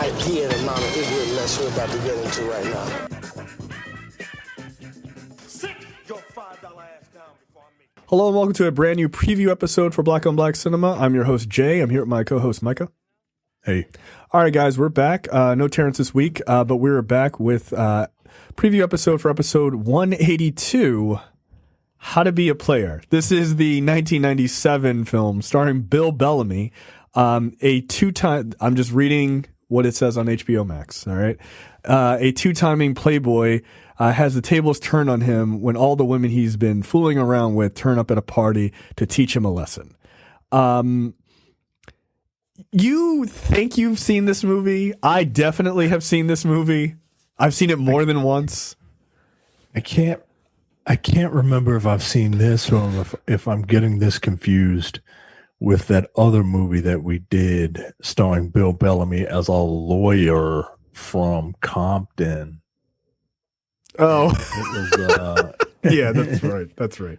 idea the amount of ignorant mess we're about to get into right now. Sit your $5 ass down before I make it. Hello and welcome to a brand new preview episode for Black on Black Cinema. I'm your host, Jay. I'm here with my co-host, Micah. Hey. All right, guys, we're back. No Terrence this week, but we're back with preview episode for episode 182, How to Be a Player. This is the 1997 film starring Bill Bellamy, a two-time, I'm just reading what it says on HBO Max, all right? A two-timing playboy has the tables turned on him when all the women he's been fooling around with turn up at a party to teach him a lesson. You think you've seen this movie? I definitely have seen this movie. I've seen it more than once. I can't remember if I've seen this or if I'm getting this confused with that other movie that we did starring Bill Bellamy as a lawyer from Compton. Oh, it was, yeah, that's right. That's right.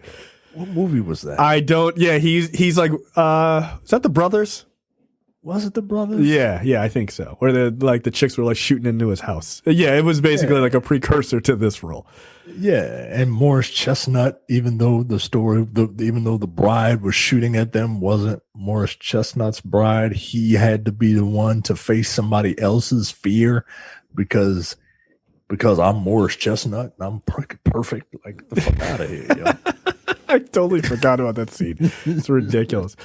What movie was that? I don't. Yeah, he's like, is that The Brothers? Was it The Brothers? Yeah, I think so. Where the chicks were like shooting into his house. Yeah, it was basically like a precursor to this role. Yeah, and Morris Chestnut, even though the bride was shooting at them wasn't Morris Chestnut's bride, he had to be the one to face somebody else's fear because I'm Morris Chestnut and I'm perfect. Like, the fuck out of here, yo. I totally forgot about that scene. It's ridiculous.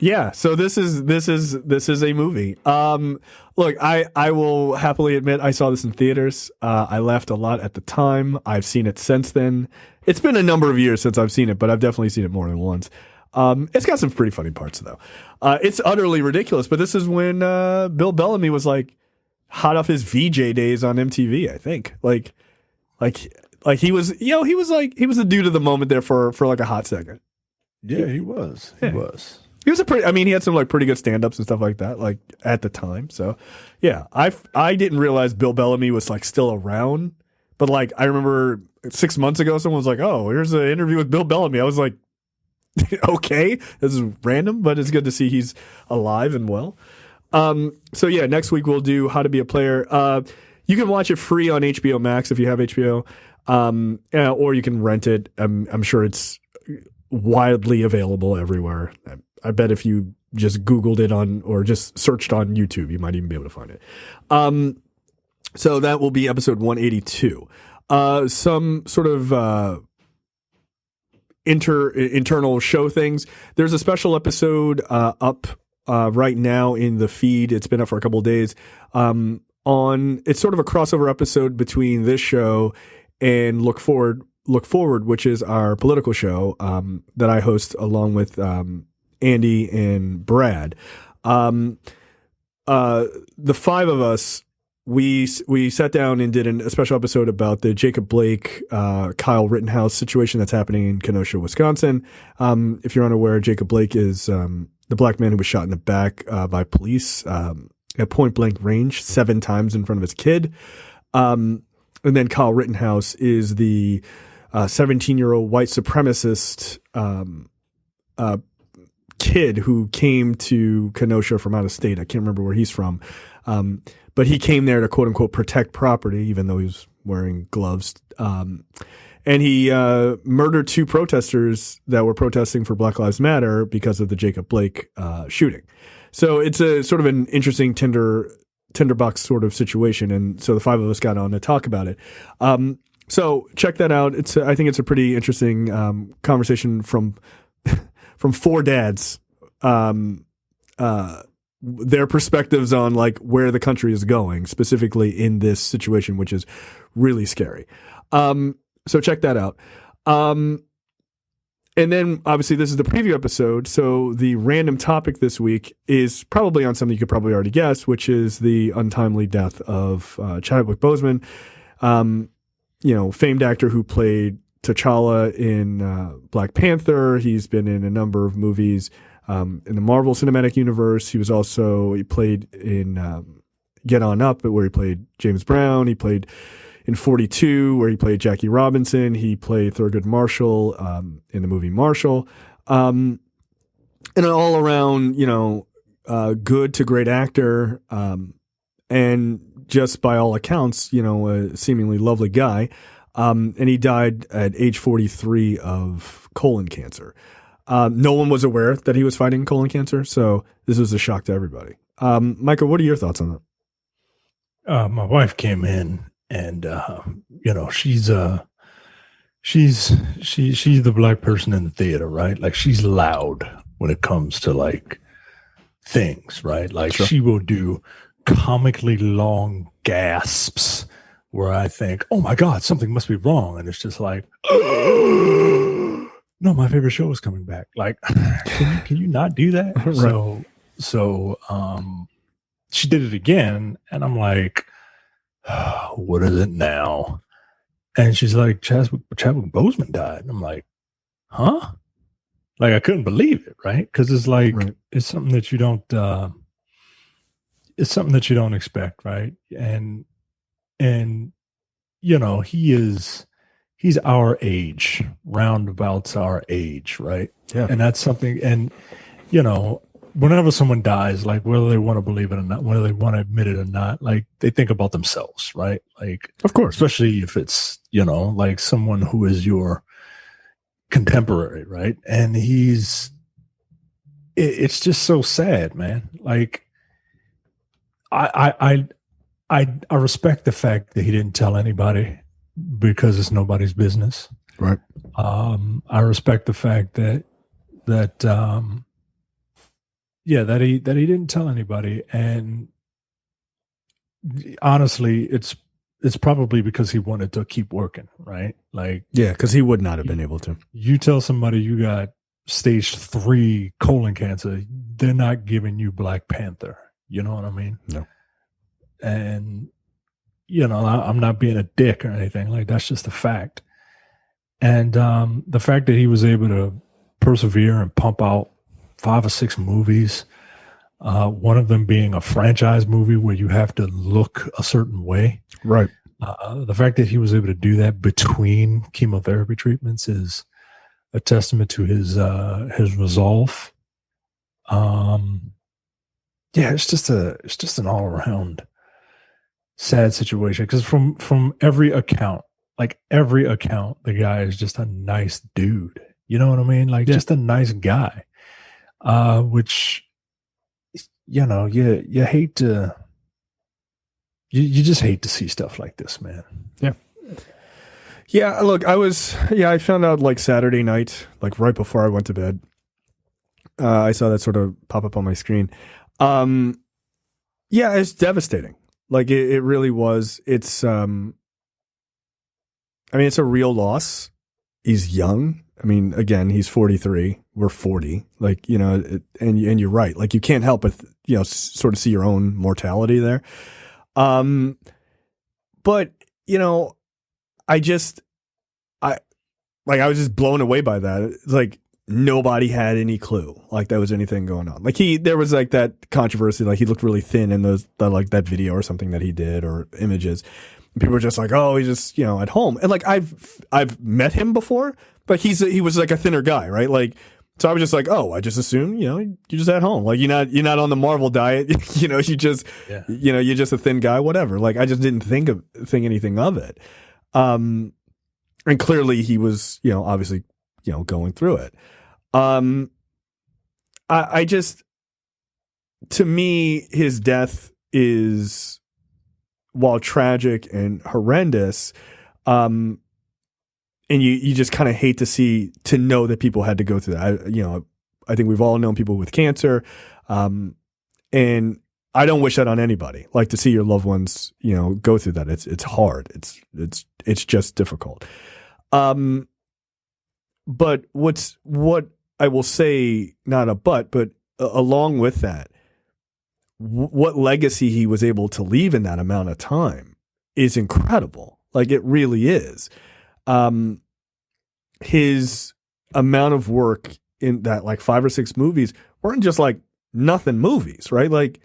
Yeah, so this is a movie. Look, I will happily admit I saw this in theaters. I laughed a lot at the time. I've seen it since then. It's been a number of years since I've seen it, but I've definitely seen it more than once. It's got some pretty funny parts though. It's utterly ridiculous, but this is when Bill Bellamy was like hot off his VJ days on MTV, I think. Like he was the dude of the moment there for like a hot second. Yeah, he was. He was. He was he had some like pretty good stand-ups and stuff like that, like at the time. So yeah, I didn't realize Bill Bellamy was like still around, but like I remember 6 months ago, someone was like, "Oh, here's an interview with Bill Bellamy." I was like, "Okay, this is random, but it's good to see he's alive and well." So yeah, next week we'll do How to Be a Player. You can watch it free on HBO Max if you have HBO, or you can rent it. I'm sure it's widely available everywhere. I bet if you just Googled it or just searched on YouTube, you might even be able to find it. So that will be episode 182. Some sort of internal show things. There's a special episode up right now in the feed. It's been up for a couple of days. It's sort of a crossover episode between this show and Look Forward, which is our political show that I host along with Andy and Brad. The five of us, we sat down and did a special episode about the Jacob Blake, Kyle Rittenhouse situation that's happening in Kenosha, Wisconsin. If you're unaware, Jacob Blake is the black man who was shot in the back by police at point blank range 7 times in front of his kid. And then Kyle Rittenhouse is the 17-year-old white supremacist kid who came to Kenosha from out of state. I can't remember where he's from. But he came there to quote unquote protect property, even though he was wearing gloves. And he murdered 2 protesters that were protesting for Black Lives Matter because of the Jacob Blake shooting. So it's a sort of an interesting tinderbox sort of situation. And so the 5 of us got on to talk about it. So check that out. I think it's a pretty interesting conversation from 4 dads, their perspectives on like where the country is going, specifically in this situation, which is really scary. So check that out. And then obviously this is the preview episode. So the random topic this week is probably on something you could probably already guess, which is the untimely death of Chadwick Boseman, famed actor who played T'Challa in Black Panther. He's been in a number of movies in the Marvel Cinematic Universe. He played in Get On Up, where he played James Brown. He played in 42, where he played Jackie Robinson. He played Thurgood Marshall in the movie Marshall. And an all-around, good to great actor, and just by all accounts, a seemingly lovely guy. And he died at age 43 of colon cancer. No one was aware that he was fighting colon cancer, so this was a shock to everybody. Micah, what are your thoughts on that? My wife came in, and she's the black person in the theater, right? Like, she's loud when it comes to like things, right? Like, Sure. she will do comically long gasps where I think, oh my God, something must be wrong. And it's just like, no, my favorite show is coming back. Like, can you not do that? Right. So she did it again. And I'm like, what is it now? And she's like, Chadwick Boseman died. And I'm like, huh? Like, I couldn't believe it, right? Because it's like, Right. it's something that you don't, it's something that you don't expect, right? And he's our age, roundabouts our age, right? Yeah. And that's something. And whenever someone dies, like, whether they want to believe it or not, whether they want to admit it or not, like, they think about themselves, right? Like, Of course. especially if it's like someone who is your contemporary, right? And it's just so sad, man. Like, I respect the fact that he didn't tell anybody because it's nobody's business. Right. I respect the fact that he didn't tell anybody, and honestly, it's probably because he wanted to keep working, right? Like, Yeah, because he would not have been able to. you tell somebody you got stage 3 colon cancer, they're not giving you Black Panther. You know what I mean? No. And, I'm not being a dick or anything. Like, that's just a fact. And the fact that he was able to persevere and pump out 5 or 6 movies, one of them being a franchise movie where you have to look a certain way. Right. The fact that he was able to do that between chemotherapy treatments is a testament to his resolve. It's just an all around sad situation, because from every account, the guy is just a nice dude. You know what I mean? Like, just a nice guy. Which, you hate to, you just hate to see stuff like this, man. Yeah. Yeah. Look, I found out like Saturday night, like right before I went to bed. I saw that sort of pop up on my screen. It's devastating. Like, it really was. It's, it's a real loss. He's young. I mean, again, he's 43. We're 40. Like, and you're right. Like, you can't help but, sort of see your own mortality there. But, I was just blown away by that. It's like, nobody had any clue like there was anything going on. Like, there was like that controversy, like he looked really thin in that video or something that he did, or images. And people were just like, oh, he's just, at home. And like, I've met him before, but he was like a thinner guy, right? Like, so I was just like, oh, I just assumed, you're just at home. Like, you're not on the Marvel diet. You're just a thin guy, whatever. Like, I just didn't think anything of it. And clearly he was, obviously, going through it. I just, to me, his death is, while tragic and horrendous, and you just kind of hate to know that people had to go through that. I think we've all known people with cancer, and I don't wish that on anybody. Like, to see your loved ones, go through that. It's hard. It's just difficult. But what I will say, not a but along with that, what legacy he was able to leave in that amount of time is incredible. Like, it really is. His amount of work in that, like, 5 or 6 movies weren't just like nothing movies, right? Like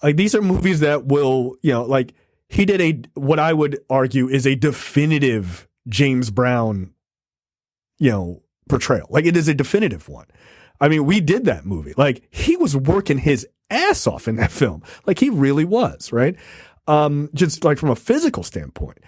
these are movies that will, like, he did what I would argue is a definitive James Brown, portrayal. Like, it is a definitive one. I mean, we did that movie. Like, he was working his ass off in that film. Like, he really was, right? Just like from a physical standpoint.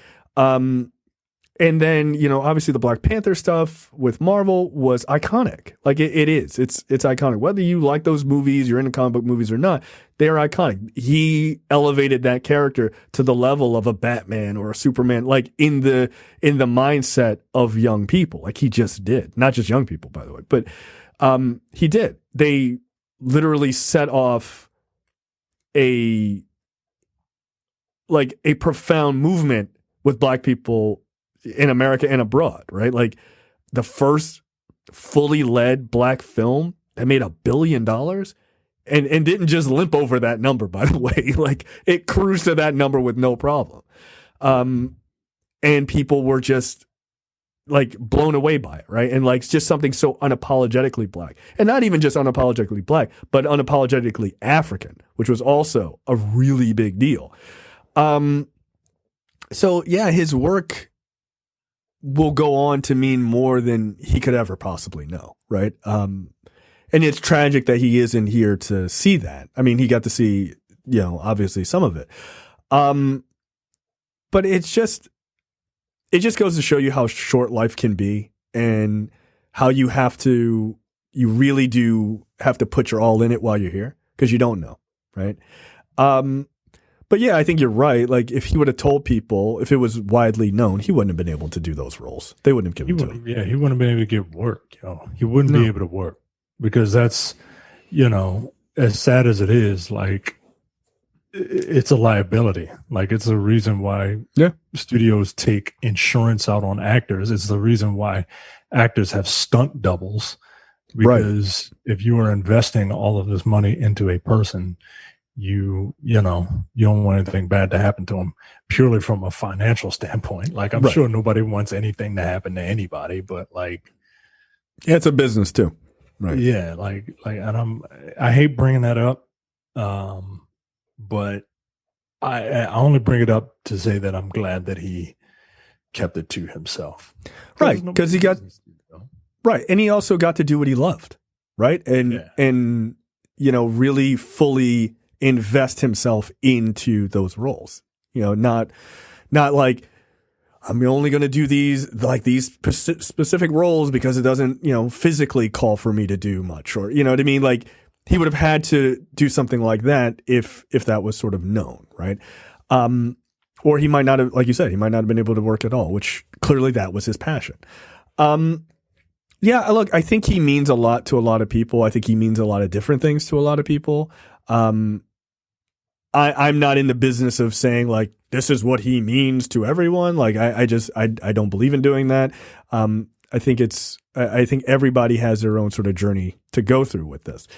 And then, you know, obviously the Black Panther stuff with Marvel was iconic. Like it is. It's iconic. Whether you like those movies, you're into comic book movies or not, they're iconic. He elevated that character to the level of a Batman or a Superman, like in the mindset of young people. Like he just did. Not just young people, by the way, but he did. They literally set off a profound movement with Black people in America and abroad, right? Like the first fully led Black film that made $1 billion and didn't just limp over that number, by the way. Like it cruised to that number with no problem. And people were just like blown away by it, right? And like just something so unapologetically Black, and not even just unapologetically Black, but unapologetically African, which was also a really big deal. So yeah, his work will go on to mean more than he could ever possibly know, right? And it's tragic that he isn't here to see that. I mean, he got to see, you know, obviously some of it. But it just goes to show you how short life can be and how you really do have to put your all in it while you're here because you don't know, right? But yeah, I think you're right. Like if he would have told people, if it was widely known, he wouldn't have been able to do those roles. They wouldn't have given to him. Yeah, he wouldn't have been able to get work. He wouldn't be able to work because that's, you know, as sad as it is, like it's a liability. Like it's the reason why studios take insurance out on actors. It's the reason why actors have stunt doubles because if you are investing all of this money into a person, you don't want anything bad to happen to them purely from a financial standpoint. Like I'm sure nobody wants anything to happen to anybody, but like, yeah, it's a business too. Right. Yeah. And I hate bringing that up. But I only bring it up to say that I'm glad that he kept it to himself. Right. Cause he got, right. And he also got to do what he loved. Right. And, you know, really fully invest himself into those roles, you know, not like I'm only going to do these specific roles because it doesn't, you know, physically call for me to do much, or, you know what I mean? Like he would have had to do something like that if that was sort of known. Right. Or he might not have, like you said, he might not have been able to work at all, which clearly that was his passion. Yeah, look, I think he means a lot to a lot of people. I think he means a lot of different things to a lot of people. I'm not in the business of saying like this is what he means to everyone. Like I don't believe in doing that. I think everybody has their own sort of journey to go through with this.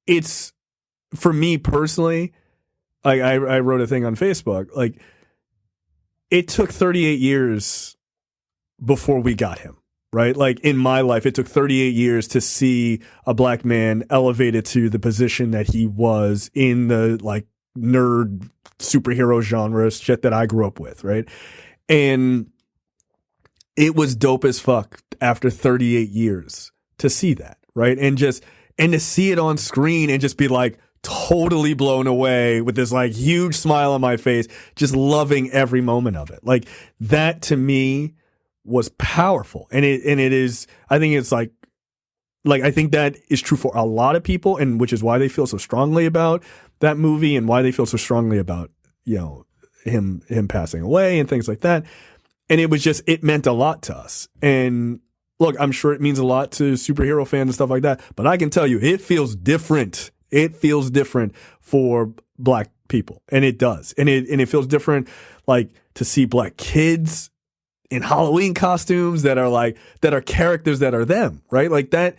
It's for me personally, like I wrote a thing on Facebook, like it took 38 years before we got him. Right? Like in my life, it took 38 years to see a Black man elevated to the position that he was in the like nerd superhero genre shit that I grew up with. Right. And it was dope as fuck after 38 years to see that. Right. And to see it on screen and just be like totally blown away with this like huge smile on my face, just loving every moment of it. Like that to me was powerful. And it is, I think it's like I think that is true for a lot of people, and which is why they feel so strongly about that movie and why they feel so strongly about, you know, him passing away and things like that. And it meant a lot to us. And look, I'm sure it means a lot to superhero fans and stuff like that, but I can tell you it feels different. It feels different for Black people. And it does. And it feels different, like to see Black kids in Halloween costumes that are characters that are them, right? Like that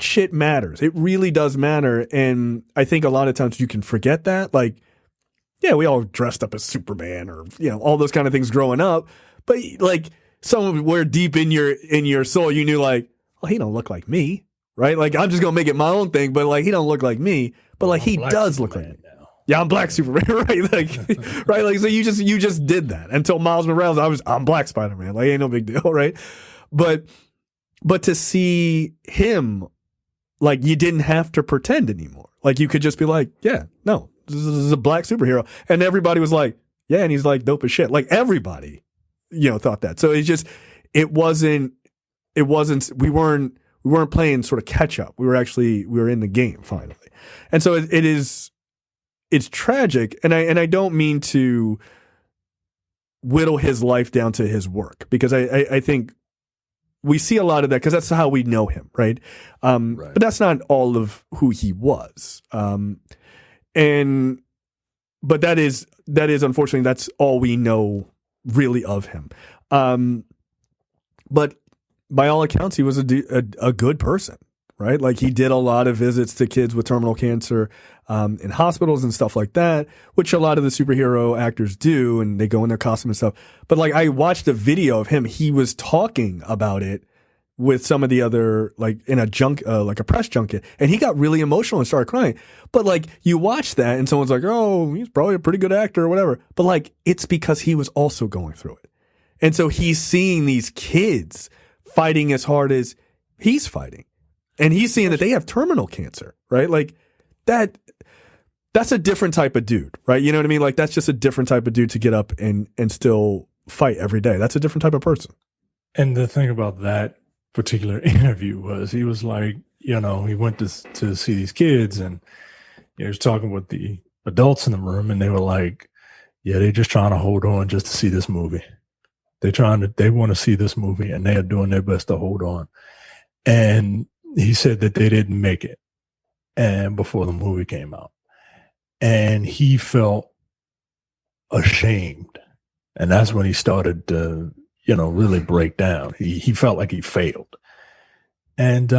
shit matters. It really does matter. And I think a lot of times you can forget that. Like, yeah, we all dressed up as Superman or, you know, all those kind of things growing up. But like somewhere deep in your soul, you knew like, well, he don't look like me, right? Like I'm just going to make it my own thing, but like he don't look like me, but like he does look like me. Yeah, I'm Black Superman, right? Like, right? Like, so you just did that until Miles Morales. I'm Black Spider-Man. Like, ain't no big deal, right? But but to see him, like, you didn't have to pretend anymore. Like, you could just be like, yeah, no, this is a black superhero. And everybody was like, yeah, and he's like dope as shit. Like, everybody, thought that. So we weren't playing sort of catch up. We were in the game finally. And so it's tragic. And I don't mean to whittle his life down to his work, because I think we see a lot of that because that's how we know him, right? But that's not all of who he was. But that is unfortunately, that's all we know really of him. But by all accounts, he was a good person, right? Like, he did a lot of visits to kids with terminal cancer in hospitals and stuff like that, which a lot of the superhero actors do, and they go in their costume and stuff. But like, I watched a video of him. He was talking about it with some of the other, like, in a like a press junket, and he got really emotional and started crying. But like, you watch that and someone's like, oh, he's probably a pretty good actor or whatever. But like, it's because he was also going through it. And so he's seeing these kids fighting as hard as he's fighting. And he's seeing that they have terminal cancer, right? Like, that's a different type of dude, right? You know what I mean? Like, that's just a different type of dude to get up and still fight every day. That's a different type of person. And the thing about that particular interview was, he was like, he went to see these kids, and he was talking with the adults in the room, and they were like, yeah, they're just trying to hold on just to see this movie. They want to see this movie, and they are doing their best to hold on. And he said that they didn't make it, and before the movie came out, and he felt ashamed. And that's when he started to, really break down. He felt like he failed. And,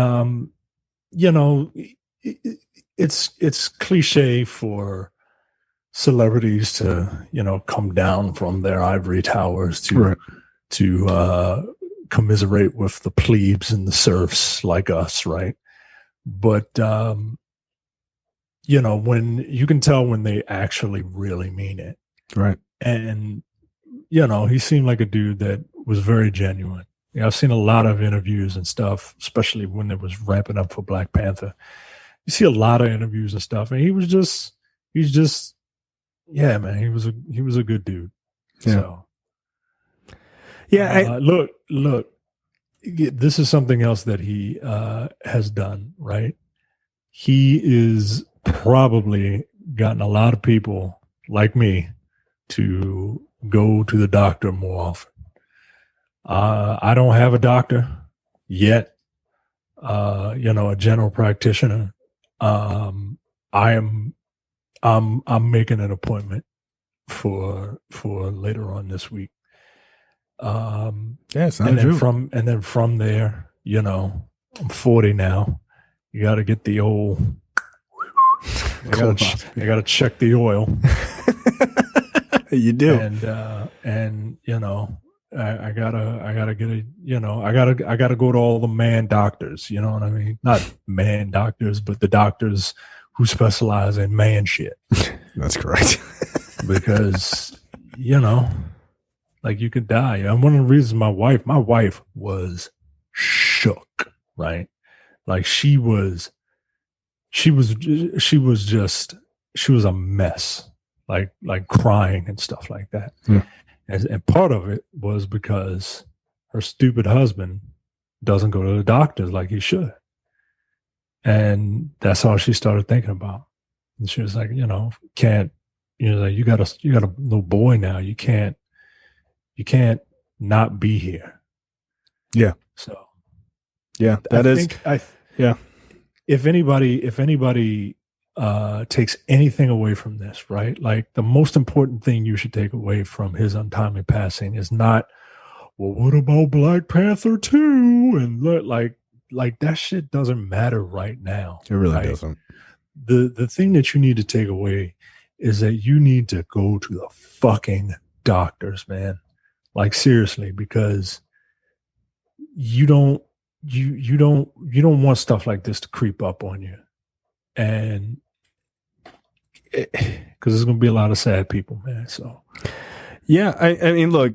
it's cliche for celebrities to, come down from their ivory towers to commiserate with the plebes and the serfs like us, right? But when you can tell when they actually really mean it, right? And he seemed like a dude that was very genuine. I've seen a lot of interviews and stuff, especially when it was ramping up for Black Panther. You see a lot of interviews and stuff, and he's just, yeah, man, he was a good dude. Yeah. So, yeah, look, this is something else that he has done, right? He is probably gotten a lot of people like me to go to the doctor more often. I don't have a doctor yet, a general practitioner. I'm making an appointment for later on this week. Yes, and then from there, I'm 40 now. You got to get the old. I got to check the oil. You do, and I gotta get I gotta go to all the man doctors. You know what I mean? Not man doctors, but the doctors who specialize in man shit. That's correct. Because like, you could die. And one of the reasons my wife was shook, right? Like, she was a mess, like crying and stuff like that. Yeah. And part of it was because her stupid husband doesn't go to the doctors like he should. And that's all she started thinking about. And she was like, can't, like, you got a little boy now. You can't not be here. Yeah. So yeah, yeah. If anybody takes anything away from this, right? Like, the most important thing you should take away from his untimely passing is not, well, what about Black Panther 2? And look, like that shit doesn't matter right now. It really right? doesn't. The thing that you need to take away is that you need to go to the fucking doctors, man. Like, seriously, because you don't want stuff like this to creep up on you. And because there's going to be a lot of sad people, man. So, yeah, I mean, look,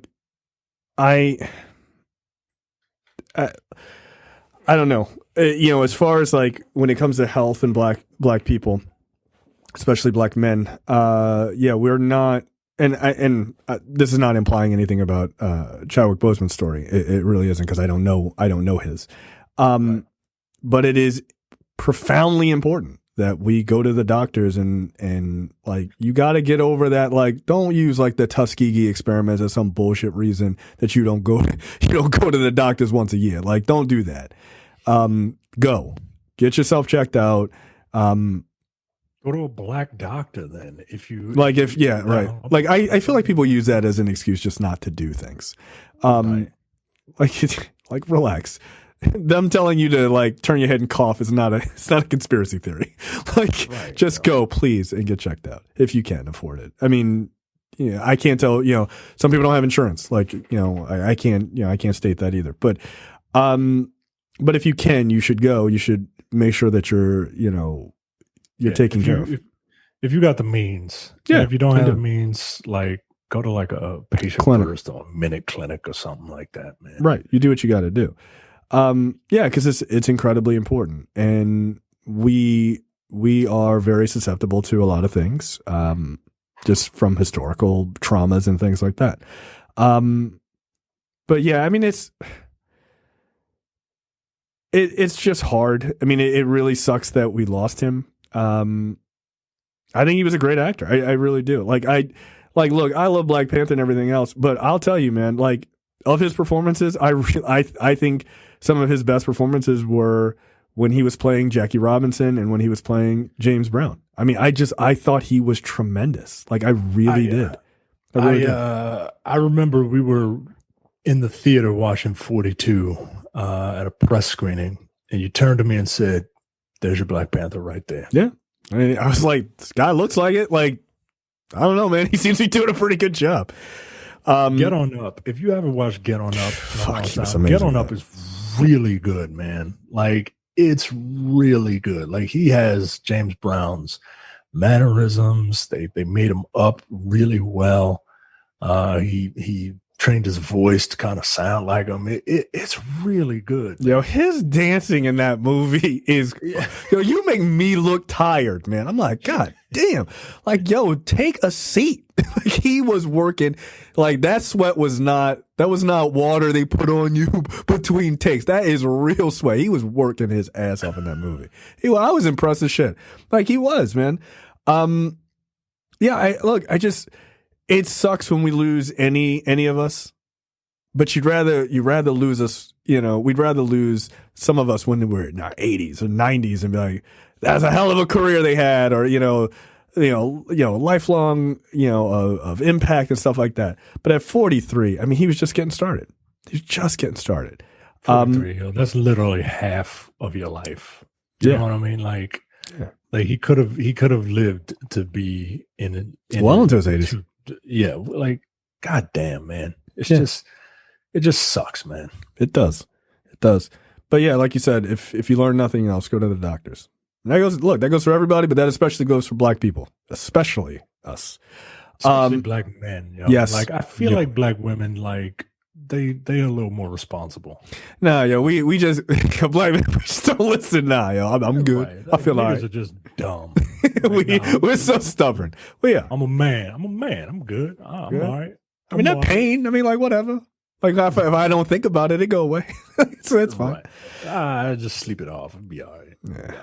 I don't know. As far as like when it comes to health and black people, especially black men, we're not. And this is not implying anything about Chadwick Boseman's story. It really isn't, because I don't know his. But it is profoundly important that we go to the doctors and like, you got to get over that. Like, don't use like the Tuskegee experiment as some bullshit reason that you don't go to the doctors once a year. Like, don't do that. Go get yourself checked out. Go to a black doctor then. Right. Like I feel like people use that as an excuse just not to do things. Right. Like relax. Them telling you to like turn your head and cough is it's not a conspiracy theory. Like, just go please and get checked out if you can afford it. I mean, I can't tell, some people don't have insurance. Like, I can't state that either. But if you can, you should go. You should make sure that you're taking care of. If you got the means. Yeah. If you don't have the means, like, go to like a patient clinic first or a minute clinic or something like that, man. Right. You do what you got to do. Because it's incredibly important, and we are very susceptible to a lot of things, just from historical traumas and things like that. But yeah, I mean, it's just hard. I mean, it really sucks that we lost him. I think he was a great actor. I really do. Look, I love Black Panther and everything else, but I'll tell you, man, like, of his performances, I think some of his best performances were when he was playing Jackie Robinson and when he was playing James Brown. I mean, I thought he was tremendous. Like, I really did. I remember we were in the theater watching 42 at a press screening, and you turned to me and said, "There's your Black Panther right there." Yeah. I mean, I was like, this guy looks like it. Like, I don't know, man. He seems to be doing a pretty good job. Get On Up. If you haven't watched Get On Up, Get On Up is really good, man. Like, it's really good. Like, he has James Brown's mannerisms. They made him up really well. He trained his voice to kind of sound like him. It's really good. Yo, his dancing in that movie is, you make me look tired, man. I'm like, God damn. Like, yo, take a seat. Like, he was working. Like, that sweat was not water they put on you between takes. That is real sweat. He was working his ass off in that movie. I was impressed as shit. Like, he was, man. It sucks when we lose any of us, but you'd rather lose us. We'd rather lose some of us when we're in our 80s or 90s and be like, that's a hell of a career they had, or lifelong of impact and stuff like that. But at 43, I mean, he was just getting started. He's just getting started. 43, that's literally half of your life. You know what I mean? Like, like he could have lived to be in into his 80s. Yeah, like, goddamn, man. It just sucks, man. It does. But yeah, like you said, if you learn nothing else, go to the doctors. And that goes for everybody, but that especially goes for black people, especially us. Especially black men. Yes. Like, I feel like black women, like, they're a little more responsible. Nah, yo, we just black men, we just don't listen now, yo. I'm good. Right. I feel like are just dumb. We're so stubborn. Well, yeah. I'm a man. I'm good. I'm all right. I mean, that pain. I mean, like, whatever. Like, if I don't think about it, it go away. So it's fine. Right. I just sleep it off and be all right. Yeah.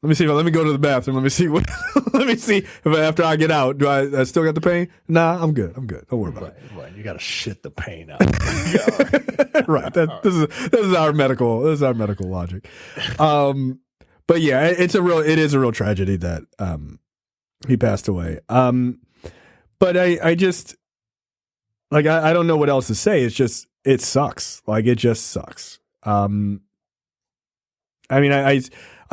Let me see. Let me go to the bathroom. Let me see. Let me see if after I get out, do I still got the pain? Nah, I'm good. Don't worry about it. Right. You got to shit the pain out. Right. This is our medical logic. But yeah, it is a real tragedy that he passed away. But I just, like, I don't know what else to say. It's just, it sucks. Like, it just sucks. I mean,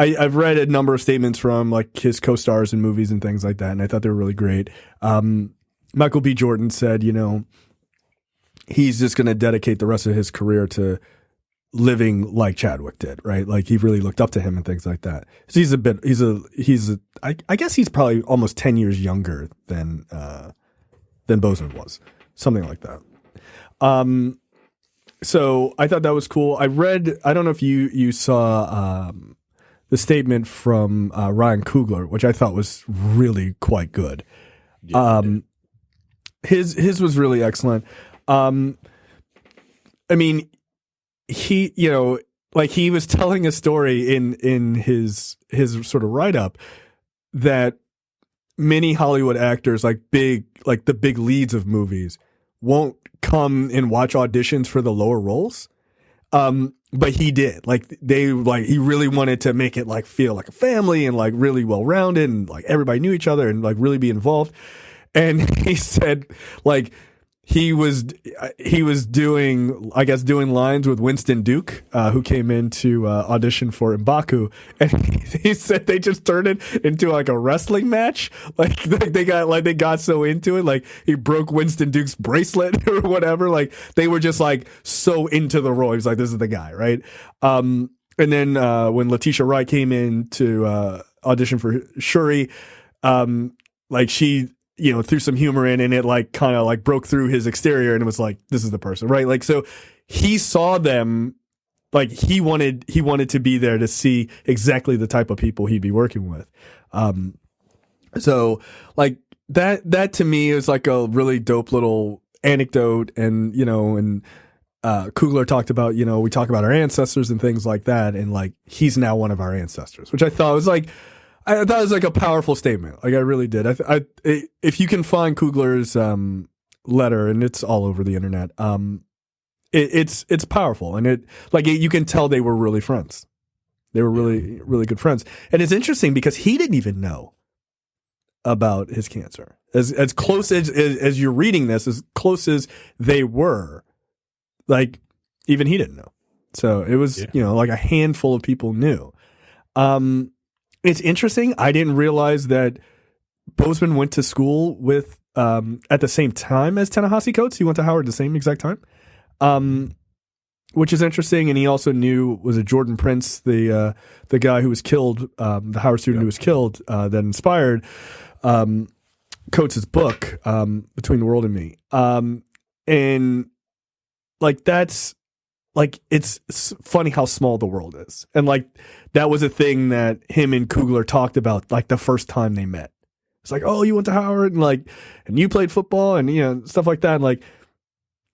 I've read a number of statements from, like, his co-stars in movies and things like that, and I thought they were really great. Michael B. Jordan said, he's just going to dedicate the rest of his career to living like Chadwick did, right? Like, he really looked up to him and things like that. So I guess he's probably almost 10 years younger than Boseman was, something like that. So I thought that was cool. I don't know if you saw the statement from Ryan Coogler, which I thought was really quite good. Yeah, His was really excellent. I mean, he, like he was telling a story in his sort of write up that many Hollywood actors, like the big leads of movies, won't come and watch auditions for the lower roles. But he did. He really wanted to make it like feel like a family and like really well rounded and like everybody knew each other and like really be involved. And he said like he was doing lines with Winston Duke, who came in to audition for M'Baku, and he said they just turned it into like a wrestling match. Like they got so into it, like he broke Winston Duke's bracelet or whatever. Like they were just like so into the role. He was like, "This is the guy," right? And then when Letitia Wright came in to audition for Shuri, like she, threw some humor in, and it like kind of like broke through his exterior, and it was like, this is the person, right? Like, so he saw them, like he wanted to be there to see exactly the type of people he'd be working with. So like that to me is like a really dope little anecdote. And, Coogler talked about, we talk about our ancestors and things like that. And like, he's now one of our ancestors, which I thought was like a powerful statement. Like I really did. If you can find Coogler's letter, and it's all over the internet, it's powerful, and you can tell they were really friends. They were really, really good friends, and it's interesting because he didn't even know about his cancer. As close as you're reading this, as close as they were, like even he didn't know. So it was like a handful of people knew. It's interesting. I didn't realize that Boseman went to school with at the same time as Ta-Nehisi Coates. He went to Howard the same exact time, which is interesting. And he also knew Jordan Prince, the guy who was killed, the Howard student who was killed, that inspired Coates' book, Between the World and Me. And like that's. Like, it's funny how small the world is. And, like, that was a thing that him and Coogler talked about, like, the first time they met. It's like, oh, you went to Howard, and you played football, and, stuff like that. And, like,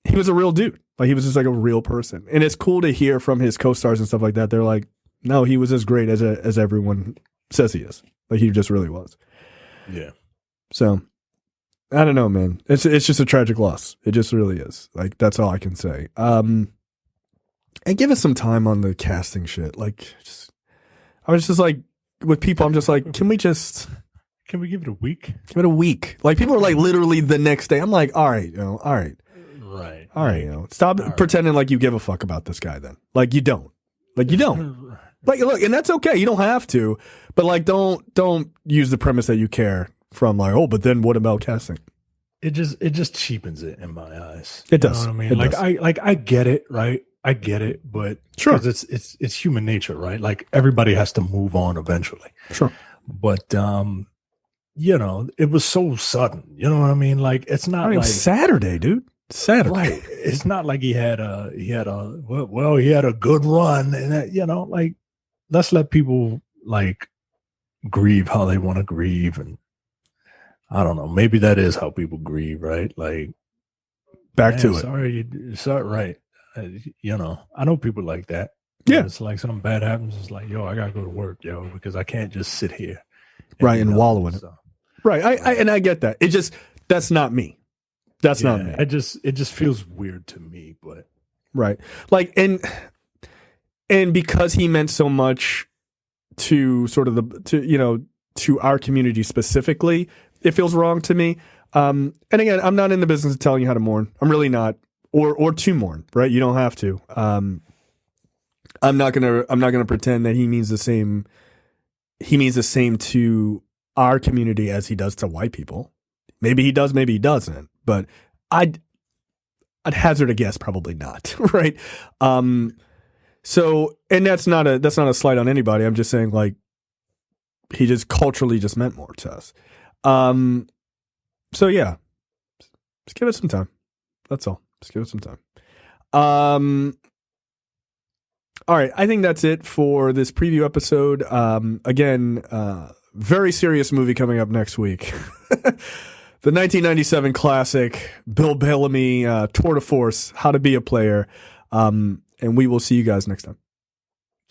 he was a real dude. Like, he was just, like, a real person. And it's cool to hear from his co-stars and stuff like that. They're like, no, he was as great as everyone says he is. Like, he just really was. Yeah. So, I don't know, man. It's just a tragic loss. It just really is. Like, that's all I can say. And give us some time on the casting shit. Like, I was just like, with people, I'm just like, can we give it a week? Give it a week. Like, people are like, literally the next day. I'm like, all right, all right. Right. All right, stop pretending like you give a fuck about this guy then. Like, you don't. Like, you don't. Like, look, and that's okay. You don't have to. But, like, don't use the premise that you care from, like, oh, but then what about casting? It just cheapens it in my eyes. It does. You know what I mean? It does. I get it, right? I get it, but sure, because it's human nature, right? Like everybody has to move on eventually. Sure, but it was so sudden. You know what I mean? Like it's not like Saturday, dude. Saturday. Right. It's not like he had a good run, and like let's let people like grieve how they want to grieve, and I don't know. Maybe that is how people grieve, right? Like back to it. Sorry, right. I know people like that. Yeah. It's like something bad happens. It's like, yo, I got to go to work, yo, because I can't just sit here. And wallow in it. Right. I get that. That's not me. That's not me. It just feels weird to me, but. Right. Like, and because he meant so much to sort of to our community specifically, it feels wrong to me. And again, I'm not in the business of telling you how to mourn. I'm really not. Or to mourn, right? You don't have to. I'm not gonna pretend that he means the same. He means the same to our community as he does to white people. Maybe he does, maybe he doesn't. But I'd hazard a guess, probably not, right? So, and that's not a slight on anybody. I'm just saying, like, he just culturally just meant more to us. So yeah, just give it some time. That's all. Just give it some time. All right, I think that's it for this preview episode. Again, very serious movie coming up next week. The 1997 classic, Bill Bellamy, Tour de Force, How to Be a Player. And we will see you guys next time.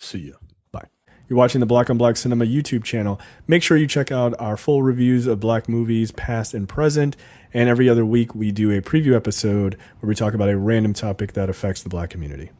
See ya. Bye. You're watching the Black on Black Cinema YouTube channel. Make sure you check out our full reviews of Black movies, past and present. And every other week, we do a preview episode where we talk about a random topic that affects the Black community.